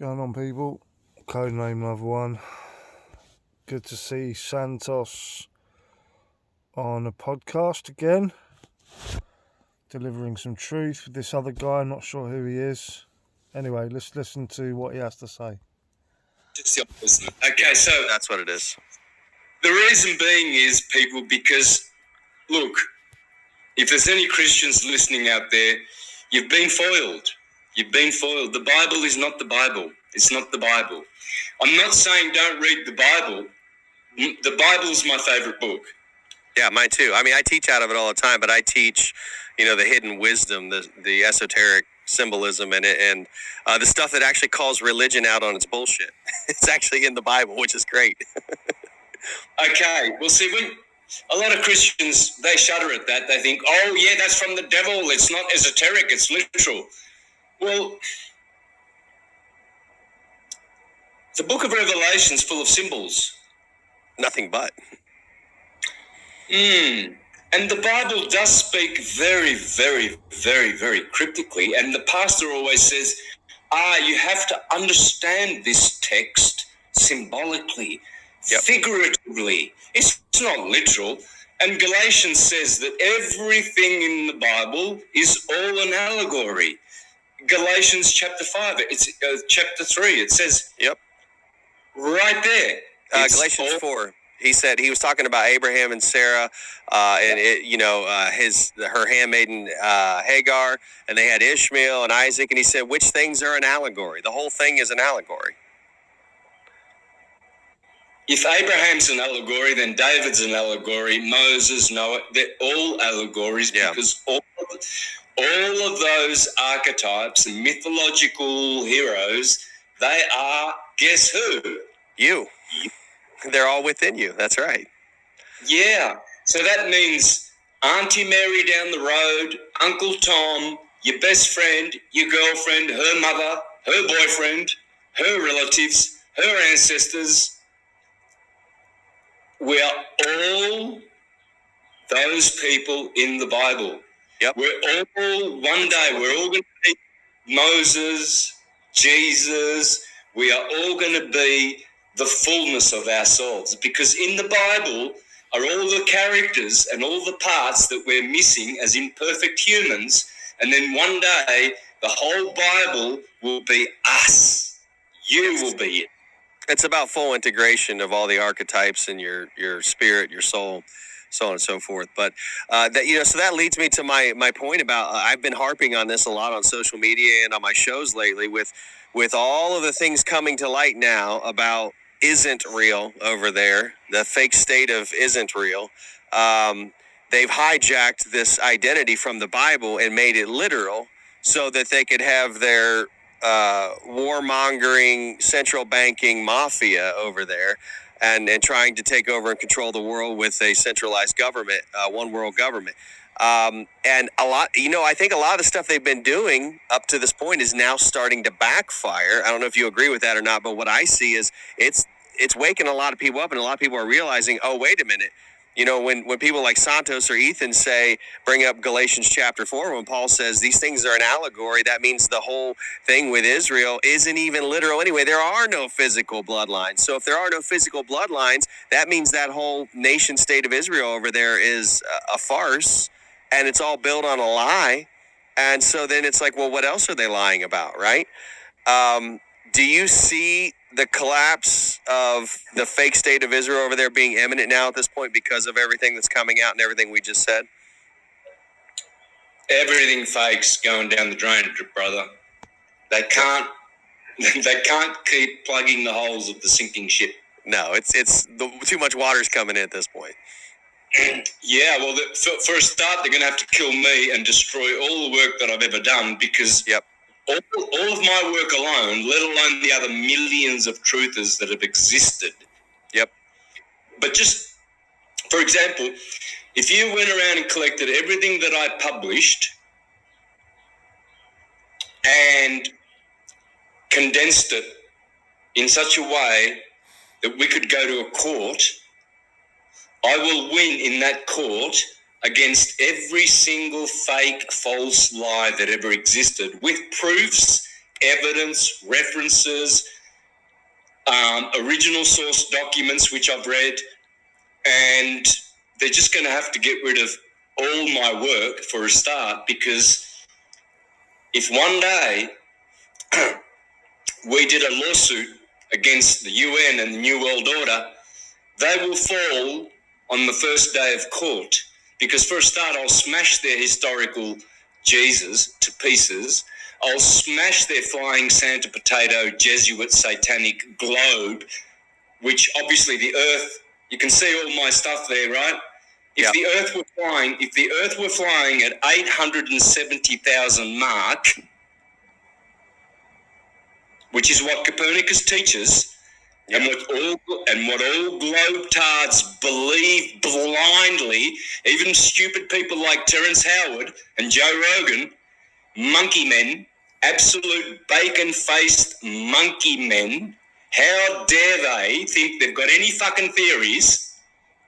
Going on, people? Codename Loveone. Good to see Santos on a podcast again, delivering some truth with this other guy. I'm not sure who he is. Anyway, let's listen to what he has to say. Okay, so that's what it is. The reason being is, people, because, look, if there's any Christians listening out there, you've been foiled. You've been foiled. The Bible is not the Bible. It's not the Bible. I'm not saying don't read the Bible. The Bible's my favorite book. Yeah, mine too. I mean, I teach out of it all the time, but I teach, the hidden wisdom, the esoteric symbolism in it, and the stuff that actually calls religion out on its bullshit. It's actually in the Bible, which is great. Okay, well, see, when a lot of Christians, they shudder at that. They think, oh, yeah, that's from the devil. It's not esoteric, it's literal. Well, the book of Revelation's full of symbols. Nothing but. And the Bible does speak very, very, very, very cryptically. And the pastor always says, you have to understand this text symbolically, figuratively. It's not literal. And Galatians says that everything in the Bible is all an allegory. Galatians chapter 5, it's chapter 3, it says, right there. Galatians 4. He said he was talking about Abraham and Sarah, and her handmaiden Hagar, and they had Ishmael and Isaac, and he said, which things are an allegory? The whole thing is an allegory. If Abraham's an allegory, then David's an allegory. Moses, Noah, they're all allegories because all of those archetypes and mythological heroes, they are, guess who? You. They're all within you. That's right. Yeah. So that means Auntie Mary down the road, Uncle Tom, your best friend, your girlfriend, her mother, her boyfriend, her relatives, her ancestors. We are all those people in the Bible. Yep. We're all going to be Moses, Jesus. We are all going to be the fullness of ourselves, because in the Bible are all the characters and all the parts that we're missing as imperfect humans, and then one day the whole Bible will be us. You will be it. It's about full integration of all the archetypes in your spirit, your soul, so on and so forth. But so that leads me to my point about I've been harping on this a lot on social media and on my shows lately with all of the things coming to light now about isn't real over there, the fake state of isn't real. They've hijacked this identity from the Bible and made it literal so that they could have their warmongering, central banking mafia over there and trying to take over and control the world with a centralized government, one world government. And a lot, I think a lot of the stuff they've been doing up to this point is now starting to backfire. I don't know if you agree with that or not, but what I see is it's waking a lot of people up, and a lot of people are realizing, oh, wait a minute. When people like Santos or Ethan bring up Galatians chapter 4, when Paul says these things are an allegory, that means the whole thing with Israel isn't even literal anyway. There are no physical bloodlines. So if there are no physical bloodlines, that means that whole nation state of Israel over there is a farce, and it's all built on a lie. And so then it's like, well, what else are they lying about, right? Do you see the collapse of the fake state of Israel over there being imminent now at this point because of everything that's coming out and everything we just said? Everything fake's going down the drain, brother. They can't keep plugging the holes of the sinking ship. No, it's too much water's coming in at this point. Yeah, well, for a start, they're going to have to kill me and destroy all the work that I've ever done, because all of my work alone, let alone the other millions of truthers that have existed. Yep. But just, for example, if you went around and collected everything that I published and condensed it in such a way that we could go to a court, I will win in that court against every single fake, false lie that ever existed, with proofs, evidence, references, original source documents, which I've read, and they're just going to have to get rid of all my work for a start, because if one day we did a lawsuit against the UN and the New World Order, they will fall on the first day of court, because for a start, I'll smash their historical Jesus to pieces. I'll smash their flying Santa potato Jesuit satanic globe, which obviously the Earth, you can see all my stuff there, right? If the Earth were flying at 870,000 Mach, which is what Copernicus teaches, and what all globetards believe blindly, even stupid people like Terence Howard and Joe Rogan, monkey men, absolute bacon-faced monkey men, how dare they think they've got any fucking theories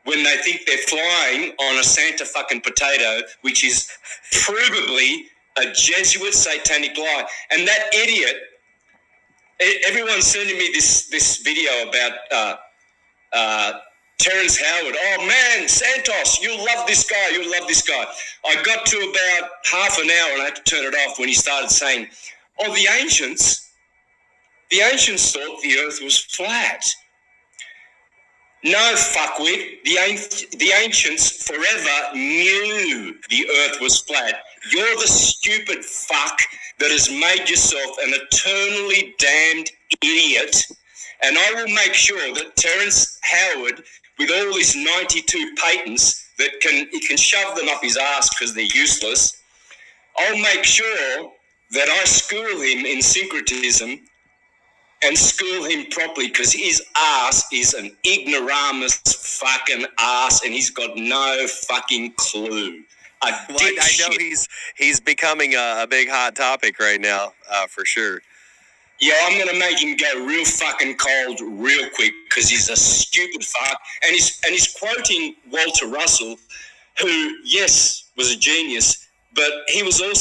when they think they're flying on a Santa fucking potato, which is provably a Jesuit satanic lie. And that idiot, everyone's sending me this video about Terence Howard. Oh man, Santos, you'll love this guy. I got to about half an hour and I had to turn it off when he started saying, oh, the ancients thought the Earth was flat. No, fuckwit. The ancients forever knew the Earth was flat. You're the stupid fuck that has made yourself an eternally damned idiot. And I will make sure that Terence Howard, with all his 92 patents, he can shove them up his ass because they're useless, I'll make sure that I school him in syncretism and school him properly, because his ass is an ignoramus fucking ass and he's got no fucking clue. I know he's becoming a big hot topic right now, for sure. Yeah, I'm going to make him go real fucking cold real quick, because he's a stupid fuck. And he's quoting Walter Russell, who, yes, was a genius, but he was also